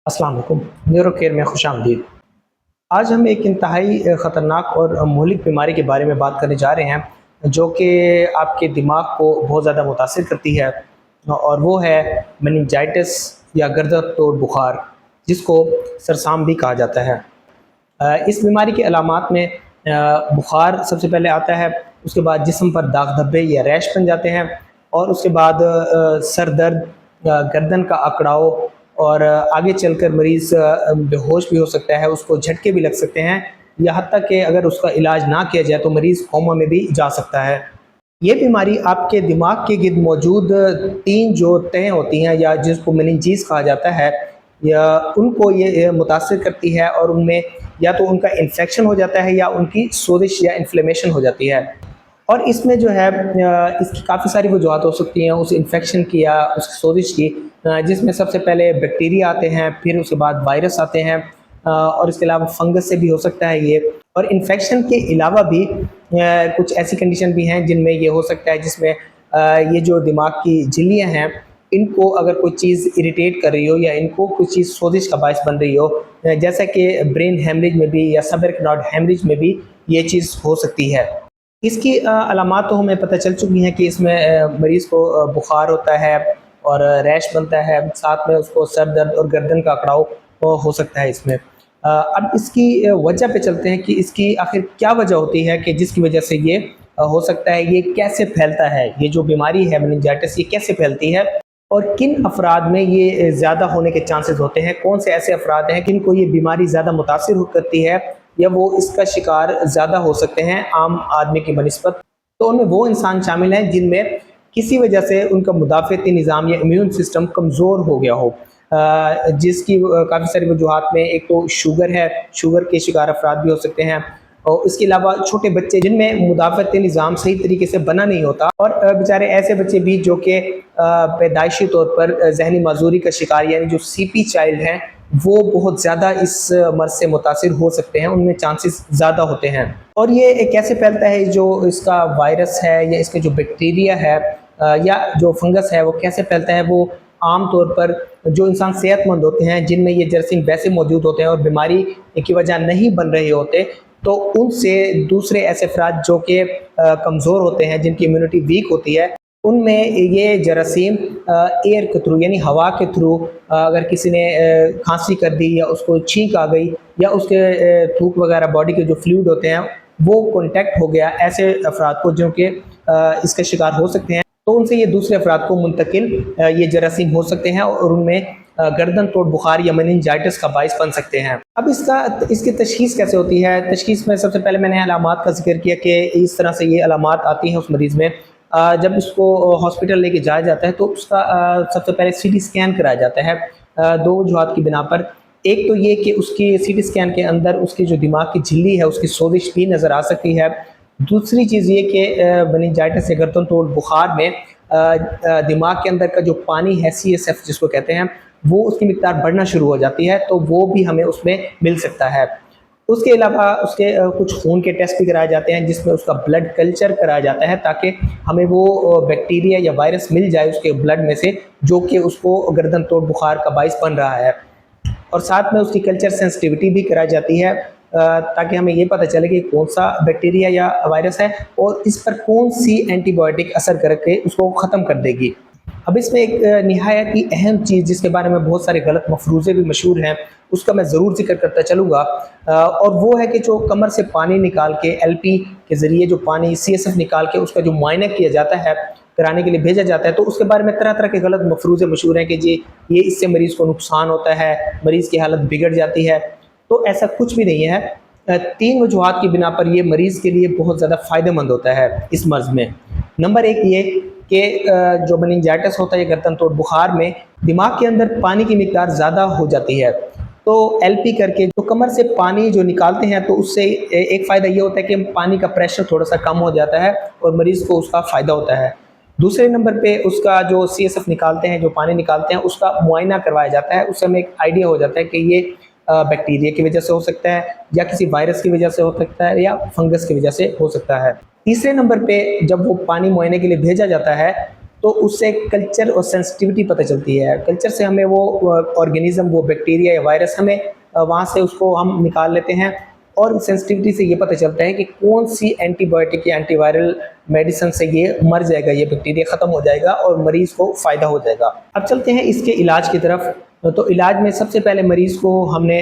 अस्सलाम वालेकुम, neuro care में खुश आमदीद। आज हम एक इंतहाई ख़तरनाक और मुहलिक बीमारी के बारे में बात करने जा रहे हैं जो कि आपके दिमाग को बहुत ज़्यादा मुतासिर करती है, और वो है मेनिंजाइटिस या गर्दन तोड़ बुखार, जिसको सरसाम भी कहा जाता है। इस बीमारी के अलामात में बुखार सबसे पहले आता है, उसके बाद जिस्म पर दाग धब्बे या रैश बन जाते हैं, और उसके बाद सर दर्द, गर्दन का अकड़ाव, और आगे चलकर मरीज़ बेहोश भी हो सकता है, उसको झटके भी लग सकते हैं, या हत्ता कि अगर उसका इलाज ना किया जाए तो मरीज़ कोमा में भी जा सकता है। ये बीमारी आपके दिमाग के गिर्द मौजूद 3 जो तहें होती हैं, या जिसको मेनिंजीज़ कहा जाता है, या उनको ये मुतासिर करती है, और उनमें या तो उनका इन्फेक्शन हो जाता है या उनकी सोजिश या इन्फ्लेमेशन हो जाती है। और इसमें जो है इसकी काफ़ी सारी वजूहत हो सकती हैं उस इन्फेक्शन की या उस सोजिश की, जिसमें सबसे पहले बैक्टीरिया आते हैं, फिर उसके बाद वायरस आते हैं, और इसके अलावा फंगस से भी हो सकता है ये। और इन्फेक्शन के अलावा भी कुछ ऐसी कंडीशन भी हैं जिनमें ये हो सकता है, जिसमें ये जो दिमाग की झिल्लियाँ हैं, इनको अगर कोई चीज़ इरिटेट कर रही हो या इनको कोई चीज़ सोजिश का बायस बन रही हो, जैसा कि ब्रेन हेमरेज में भी या सबएरेक्नॉइड हेमरेज में भी ये चीज़ हो सकती है। इसकी अलामात तो हमें पता चल चुकी हैं कि इसमें मरीज़ को बुखार होता है और रैश बनता है, साथ में उसको सर दर्द और गर्दन का अकड़ाव हो सकता है इसमें। अब इसकी वजह पे चलते हैं कि इसकी आखिर क्या वजह होती है कि जिसकी वजह से ये हो सकता है, ये कैसे फैलता है, ये जो बीमारी है मेनिंजाइटिस ये कैसे फैलती है, और किन अफराद में ये ज़्यादा होने के चांसेस होते हैं, कौन से ऐसे अफराद हैं जिनको ये बीमारी ज़्यादा मुतासिर करती है या वो इसका शिकार ज़्यादा हो सकते हैं आम आदमी की बनिस्बत। तो उनमें वो इंसान शामिल हैं जिनमें किसी वजह से उनका मुदाफ़ती निज़ाम या इम्यून सिस्टम कमज़ोर हो गया हो, जिसकी काफ़ी सारी वजूहात में एक तो शुगर है, शुगर के शिकार अफराद भी हो सकते हैं, और इसके अलावा छोटे बच्चे जिनमें मुदाफ़ती निज़ाम सही तरीके से बना नहीं होता, और बेचारे ऐसे बच्चे भी जो कि पैदाइशी तौर पर जहनी माजूरी का शिकार यानी जो CP चाइल्ड हैं, वो बहुत ज़्यादा इस मर्ज़ से मुतासिर हो सकते हैं, उनमें चांसेस ज़्यादा होते हैं। और ये कैसे फैलता है, जो इसका वायरस है या इसके जो बैक्टीरिया है या जो फंगस है वो कैसे फैलता है, वो आम तौर पर जो इंसान सेहतमंद होते हैं जिनमें ये जरासीम वैसे मौजूद होते हैं और बीमारी की वजह नहीं बन रहे होते, तो उनसे दूसरे ऐसे अफराद जो कि कमज़ोर होते हैं, जिनकी इम्यूनिटी वीक होती है, उनमें ये जरासीम एयर के थ्रू यानी हवा के थ्रू, अगर किसी ने खांसी कर दी या उसको छींक आ गई या उसके थूक वगैरह बॉडी के जो फ्लूइड होते हैं वो कॉन्टैक्ट हो गया ऐसे अफराद को जो कि इसके शिकार हो सकते हैं, तो उनसे ये दूसरे अफराद को मुंतकिल ये जरासीम हो सकते हैं और उनमें गर्दन तोड़ बुखार या मेनिंजाइटिस का बाइस बन सकते हैं। अब इसकी तशखीस कैसे होती है? तशखीस में सबसे पहले मैंने अलामात का जिक्र किया कि इस तरह से ये अलामात आती हैं उस मरीज़ में। जब उसको हॉस्पिटल लेके जाया जाता है तो उसका सबसे पहले CT स्कैन कराया जाता है, 2 वजूहात की बिना पर। एक तो ये कि उसकी CT स्कैन के अंदर उसकी जो दिमाग की झिल्ली है उसकी सोजिश भी नज़र आ सकती है। दूसरी चीज़ ये कि मेनिंजाइटिस या गर्दन तोड़ बुखार में दिमाग के अंदर का जो पानी है CSF जिसको कहते हैं, वो उसकी मिक़दार बढ़ना शुरू हो जाती है, तो वो भी हमें उसमें मिल सकता है। उसके अलावा उसके कुछ खून के टेस्ट भी कराए जाते हैं जिसमें उसका ब्लड कल्चर कराया जाता है, ताकि हमें वो बैक्टीरिया या वायरस मिल जाए उसके ब्लड में से जो कि उसको गर्दन तोड़ बुखार का बाइस बन रहा है। और साथ में उसकी कल्चर सेंसिटिविटी भी कराई जाती है, ताकि हमें ये पता चले कि कौन सा बैक्टीरिया या वायरस है और इस पर कौन सी एंटीबायोटिक असर करके उसको ख़त्म कर देगी। अब इसमें एक निहायत ही अहम चीज़ जिसके बारे में बहुत सारे गलत मफरूज़े भी मशहूर हैं, उसका मैं ज़रूर जिक्र करता चलूँगा, और वो है कि जो कमर से पानी निकाल के LP के ज़रिए जो पानी CSF निकाल के उसका जो मुआयना किया जाता है, कराने के लिए भेजा जाता है, तो उसके बारे में तरह तरह के गलत मफरूज़े मशहूर हैं कि जी ये इससे मरीज़ को नुकसान होता है, मरीज़ की हालत बिगड़ जाती है। तो ऐसा कुछ भी नहीं है। 3 वजूहात की बिना पर ये मरीज़ के लिए बहुत ज़्यादा फ़ायदेमंद होता है इस मर्ज़ में। नंबर 1 ये कि जो मेनिंजाइटिस होता है गर्दन तोड़ बुखार में दिमाग के अंदर पानी की मिक़दार ज़्यादा हो जाती है, तो LP करके जो कमर से पानी जो निकालते हैं तो उससे एक फ़ायदा ये होता है कि पानी का प्रेशर थोड़ा सा कम हो जाता है और मरीज़ को उसका फ़ायदा होता है। दूसरे नंबर पे उसका जो CSF निकालते हैं, जो पानी निकालते हैं, उसका मुआयना करवाया जाता है, उससे हमें एक आइडिया हो जाता है कि ये बैक्टीरिया की वजह से हो सकता है या किसी वायरस की वजह से हो सकता है या फंगस की वजह से हो सकता है। तीसरे नंबर पे जब वो पानी मुआयने के लिए भेजा जाता है तो उससे कल्चर और सेंसिटिविटी पता चलती है। कल्चर से हमें वो ऑर्गेनिज्म, वो बैक्टीरिया या वायरस हमें वहाँ से उसको हम निकाल लेते हैं, और सेंसिटिविटी से ये पता चलता है कि कौन सी एंटीबायोटिक या एंटीवायरल मेडिसिन से ये मर जाएगा, ये बैक्टीरिया ख़त्म हो जाएगा और मरीज़ को फ़ायदा हो जाएगा। अब चलते हैं इसके इलाज की तरफ। तो इलाज में सबसे पहले मरीज़ को हमने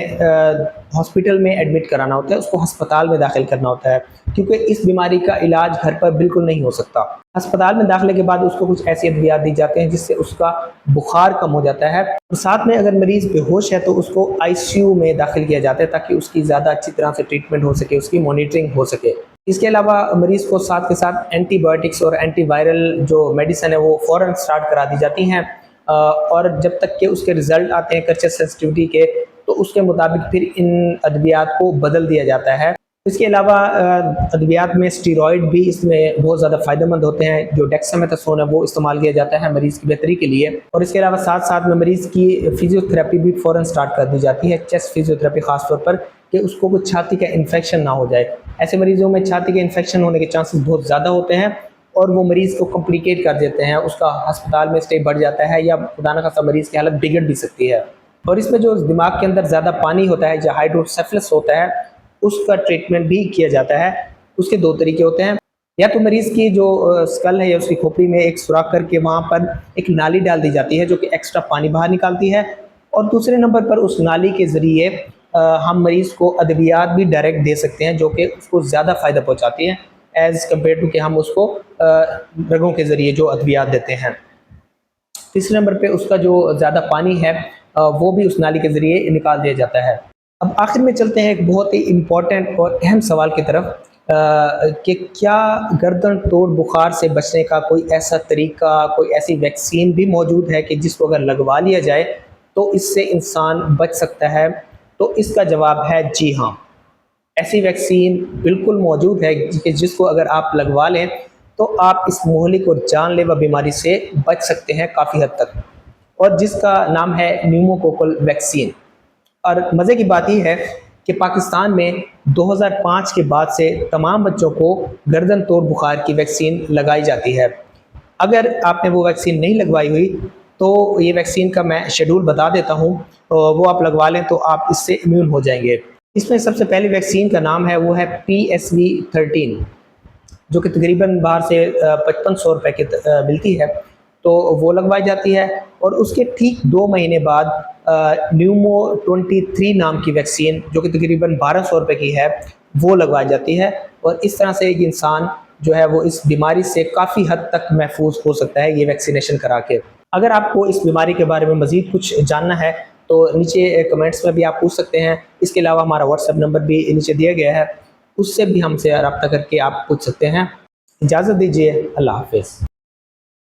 हॉस्पिटल में एडमिट कराना होता है, उसको अस्पताल में दाखिल करना होता है, क्योंकि इस बीमारी का इलाज घर पर बिल्कुल नहीं हो सकता। अस्पताल में दाखिले के बाद उसको कुछ ऐसी अद्वियात दी जाते हैं जिससे उसका बुखार कम हो जाता है। और साथ में अगर मरीज़ बेहोश है तो उसको आईसीयू में दाखिल किया जाता है ताकि उसकी ज़्यादा अच्छी तरह से ट्रीटमेंट हो सके, उसकी मॉनिटरिंग हो सके। इसके अलावा मरीज़ को साथ के साथ एंटीबायोटिक्स और एंटीवायरल जो मेडिसिन है वो फ़ौरन स्टार्ट करा दी जाती हैं, और जब तक कि उसके रिज़ल्ट आते हैं कल्चर सेंसिटिविटी के, तो उसके मुताबिक फिर इन अद्वियात को बदल दिया जाता है। इसके अलावा अद्वियात में स्टीरॉयड भी इसमें बहुत ज़्यादा फ़ायदेमंद होते हैं। जो डेक्सामेथासोन है वो इस्तेमाल किया जाता है मरीज़ की बेहतरी के लिए। और इसके अलावा साथ साथ में मरीज़ की फिजियोथेरेपी भी फ़ौरन स्टार्ट कर दी जाती है, चेस्ट फिजियोथेरेपी ख़ास तौर पर, कि उसको कुछ छाती का इन्फेक्शन ना हो जाए। ऐसे मरीज़ों में छाती के इन्फेक्शन होने के चांसेस बहुत ज़्यादा होते हैं और वो मरीज़ को कॉम्प्लिकेट कर देते हैं, उसका अस्पताल में स्टे बढ़ जाता है या खुदा न खास्ता मरीज़ की हालत बिगड़ भी सकती है। और इसमें जो दिमाग के अंदर ज़्यादा पानी होता है, जो हाइड्रोसेफलस होता है, उसका ट्रीटमेंट भी किया जाता है। उसके दो तरीके होते हैं, या तो मरीज़ की जो स्कल है या उसकी खोपड़ी में एक सुराख करके वहाँ पर एक नाली डाल दी जाती है जो कि एक्स्ट्रा पानी बाहर निकालती है, और दूसरे नंबर पर उस नाली के ज़रिए हम मरीज़ को अद्वियात भी डायरेक्ट दे सकते हैं जो कि उसको ज़्यादा फ़ायदा पहुँचाती है एज़ कम्पेयर टू कि हम उसको रगों के ज़रिए जो अद्वियात देते हैं। तीसरे नंबर पे उसका जो ज़्यादा पानी है वो भी उस नाली के ज़रिए निकाल दिया जाता है। अब आखिर में चलते हैं एक बहुत ही इम्पॉर्टेंट और अहम सवाल की तरफ, कि क्या गर्दन तोड़ बुखार से बचने का कोई ऐसा तरीका, कोई ऐसी वैक्सीन भी मौजूद है कि जिसको अगर लगवा लिया जाए तो इससे इंसान बच सकता है? तो इसका जवाब है जी हाँ, ऐसी वैक्सीन बिल्कुल मौजूद है कि जिसको अगर आप लगवा लें तो आप इस मुहलिक और जानलेवा बीमारी से बच सकते हैं काफ़ी हद तक, और जिसका नाम है न्यूमोकोकल वैक्सीन। और मज़े की बात यह है कि पाकिस्तान में 2005 के बाद से तमाम बच्चों को गर्दन तोड़ बुखार की वैक्सीन लगाई जाती है। अगर आपने वो वैक्सीन नहीं लगवाई हुई तो ये वैक्सीन का मैं शेड्यूल बता देता हूँ, वो आप लगवा लें तो आप इससे इम्यून हो जाएंगे। इसमें सबसे पहली वैक्सीन का नाम है वो है PSV13, जो कि तकरीबन बाहर से 5500 रुपये की मिलती है, तो वो लगवाई जाती है। और उसके ठीक 2 महीने बाद न्यूमो 23 नाम की वैक्सीन जो कि तकरीबन 1200 रुपये की है वो लगवाई जाती है। और इस तरह से एक इंसान जो है वो इस बीमारी से काफ़ी हद तक महफूज हो सकता है ये वैक्सीनेशन करा के। अगर आपको इस बीमारी के बारे में मज़ीद कुछ जानना है तो नीचे कमेंट्स में भी आप पूछ सकते हैं। इसके अलावा हमारा व्हाट्सएप नंबर भी नीचे दिया गया है, उससे भी हमसे रब्ता करके आप पूछ सकते हैं। इजाज़त दीजिए, अल्लाह हाफ़िज़।